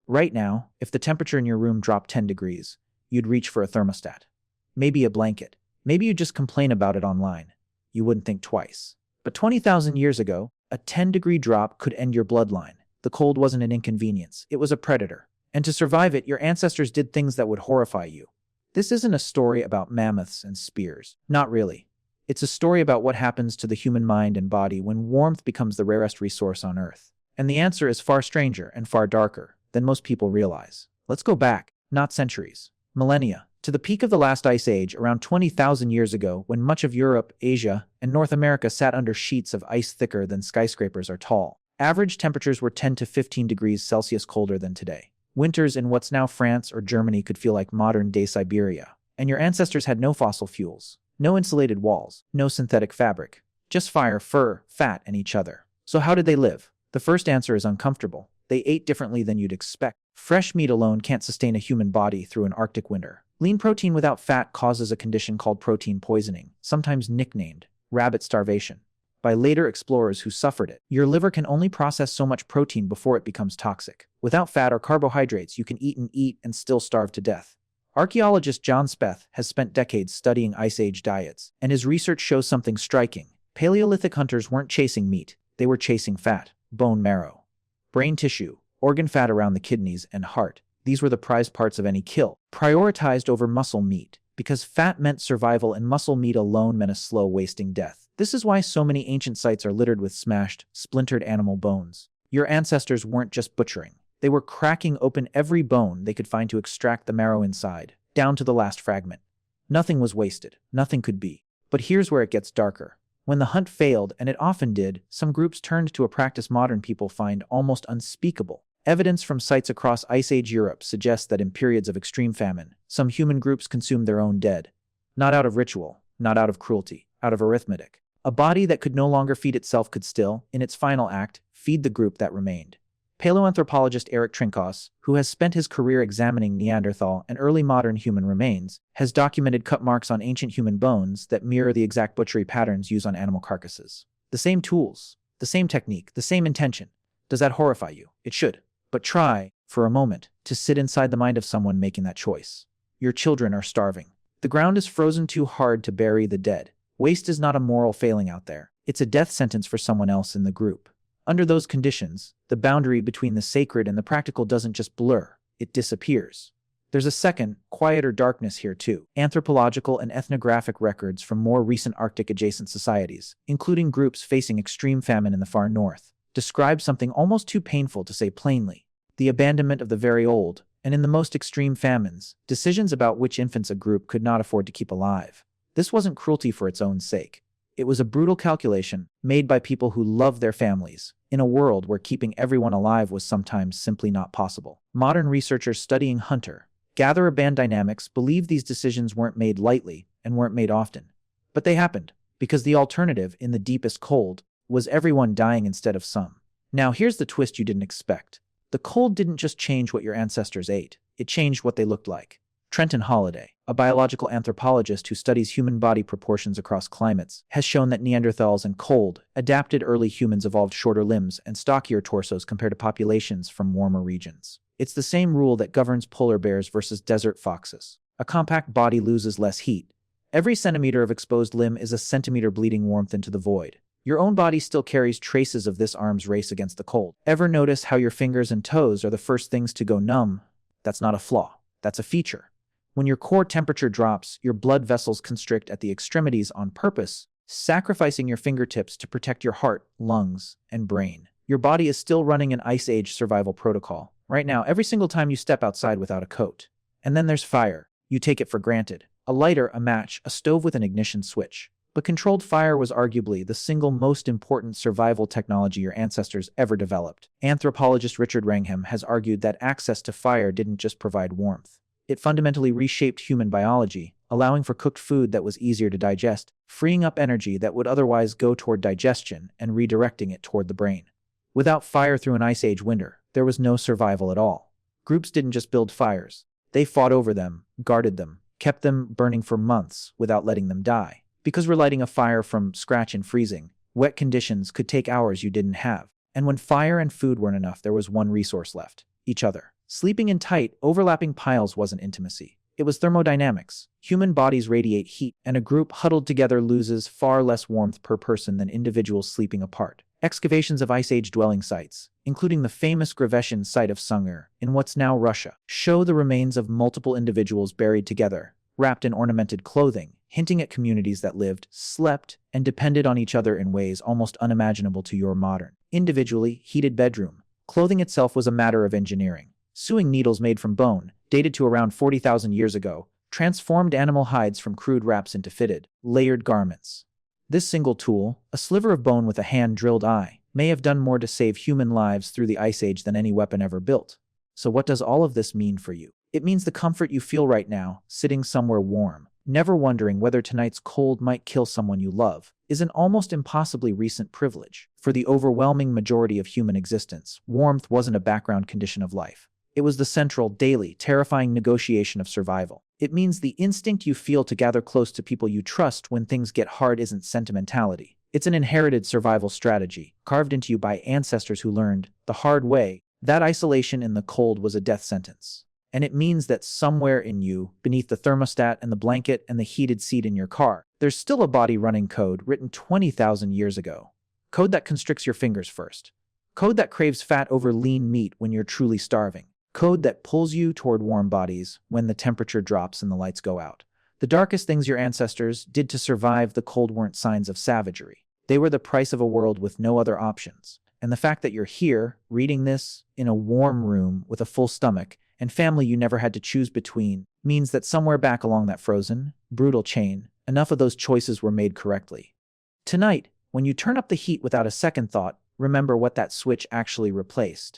Right now, if the temperature in your room dropped 10 degrees, you'd reach for a thermostat. Maybe a blanket. Maybe you'd just complain about it online. You wouldn't think twice. But 20,000 years ago, a 10-degree drop could end your bloodline. The cold wasn't an inconvenience, it was a predator. And to survive it, your ancestors did things that would horrify you. This isn't a story about mammoths and spears. Not really. It's a story about what happens to the human mind and body when warmth becomes the rarest resource on Earth. And the answer is far stranger and far darker than most people realize. Let's go back, not centuries, millennia, to the peak of the last ice age around 20,000 years ago, when much of Europe, Asia, and North America sat under sheets of ice thicker than skyscrapers are tall. Average temperatures were 10 to 15 degrees Celsius colder than today. Winters in what's now France or Germany could feel like modern-day Siberia. And your ancestors had no fossil fuels, no insulated walls, no synthetic fabric, just fire, fur, fat, and each other. So how did they live? The first answer is uncomfortable. They ate differently than you'd expect. Fresh meat alone can't sustain a human body through an Arctic winter. Lean protein without fat causes a condition called protein poisoning, sometimes nicknamed rabbit starvation, by later explorers who suffered it. Your liver can only process so much protein before it becomes toxic. Without fat or carbohydrates, you can eat and still starve to death. Archaeologist John Speth has spent decades studying Ice Age diets, and his research shows something striking. Paleolithic hunters weren't chasing meat, they were chasing fat, bone marrow, brain tissue, organ fat around the kidneys and heart. These were the prized parts of any kill, prioritized over muscle meat, because fat meant survival and muscle meat alone meant a slow, wasting death. This is why so many ancient sites are littered with smashed, splintered animal bones. Your ancestors weren't just butchering. They were cracking open every bone they could find to extract the marrow inside, down to the last fragment. Nothing was wasted. Nothing could be. But here's where it gets darker. When the hunt failed, and it often did, some groups turned to a practice modern people find almost unspeakable. Evidence from sites across Ice Age Europe suggests that in periods of extreme famine, some human groups consumed their own dead. Not out of ritual, not out of cruelty, out of arithmetic. A body that could no longer feed itself could still, in its final act, feed the group that remained. Paleoanthropologist Eric Trinkaus, who has spent his career examining Neanderthal and early modern human remains, has documented cut marks on ancient human bones that mirror the exact butchery patterns used on animal carcasses. The same tools, the same technique, the same intention. Does that horrify you? It should. But try, for a moment, to sit inside the mind of someone making that choice. Your children are starving. The ground is frozen too hard to bury the dead. Waste is not a moral failing out there. It's a death sentence for someone else in the group. Under those conditions, the boundary between the sacred and the practical doesn't just blur, it disappears. There's a second, quieter darkness here too. Anthropological and ethnographic records from more recent Arctic-adjacent societies, including groups facing extreme famine in the far north, describe something almost too painful to say plainly: the abandonment of the very old, and in the most extreme famines, decisions about which infants a group could not afford to keep alive. This wasn't cruelty for its own sake. It was a brutal calculation made by people who loved their families, in a world where keeping everyone alive was sometimes simply not possible. Modern researchers studying hunter-gatherer band dynamics believe these decisions weren't made lightly and weren't made often. But they happened, because the alternative, in the deepest cold, was everyone dying instead of some. Now here's the twist you didn't expect. The cold didn't just change what your ancestors ate, it changed what they looked like. Trenton Holliday, a biological anthropologist who studies human body proportions across climates, has shown that Neanderthals and cold, adapted early humans evolved shorter limbs and stockier torsos compared to populations from warmer regions. It's the same rule that governs polar bears versus desert foxes. A compact body loses less heat. Every centimeter of exposed limb is a centimeter bleeding warmth into the void. Your own body still carries traces of this arms race against the cold. Ever notice how your fingers and toes are the first things to go numb? That's not a flaw. That's a feature. When your core temperature drops, your blood vessels constrict at the extremities on purpose, sacrificing your fingertips to protect your heart, lungs, and brain. Your body is still running an Ice Age survival protocol right now every single time you step outside without a coat. And then there's fire. You take it for granted. A lighter, a match, a stove with an ignition switch. But controlled fire was arguably the single most important survival technology your ancestors ever developed. Anthropologist Richard Wrangham has argued that access to fire didn't just provide warmth. It fundamentally reshaped human biology, allowing for cooked food that was easier to digest, freeing up energy that would otherwise go toward digestion and redirecting it toward the brain. Without fire through an Ice Age winter, there was no survival at all. Groups didn't just build fires. They fought over them, guarded them, kept them burning for months without letting them die. Because relighting a fire from scratch in freezing, wet conditions could take hours you didn't have. And when fire and food weren't enough, there was one resource left: each other. Sleeping in tight, overlapping piles wasn't intimacy. It was thermodynamics. Human bodies radiate heat, and a group huddled together loses far less warmth per person than individuals sleeping apart. Excavations of Ice Age dwelling sites, including the famous Grevetian site of Sungir in what's now Russia, show the remains of multiple individuals buried together, wrapped in ornamented clothing, hinting at communities that lived, slept, and depended on each other in ways almost unimaginable to your modern, individually heated bedroom. Clothing itself was a matter of engineering. Sewing needles made from bone, dated to around 40,000 years ago, transformed animal hides from crude wraps into fitted, layered garments. This single tool, a sliver of bone with a hand-drilled eye, may have done more to save human lives through the Ice Age than any weapon ever built. So what does all of this mean for you? It means the comfort you feel right now, sitting somewhere warm, never wondering whether tonight's cold might kill someone you love, is an almost impossibly recent privilege. For the overwhelming majority of human existence, warmth wasn't a background condition of life. It was the central, daily, terrifying negotiation of survival. It means the instinct you feel to gather close to people you trust when things get hard isn't sentimentality. It's an inherited survival strategy, carved into you by ancestors who learned, the hard way, that isolation in the cold was a death sentence. And it means that somewhere in you, beneath the thermostat and the blanket and the heated seat in your car, there's still a body-running code written 20,000 years ago. Code that constricts your fingers first. Code that craves fat over lean meat when you're truly starving. Code that pulls you toward warm bodies when the temperature drops and the lights go out. The darkest things your ancestors did to survive the cold weren't signs of savagery. They were the price of a world with no other options. And the fact that you're here, reading this, in a warm room with a full stomach, and family you never had to choose between, means that somewhere back along that frozen, brutal chain, enough of those choices were made correctly. Tonight, when you turn up the heat without a second thought, remember what that switch actually replaced.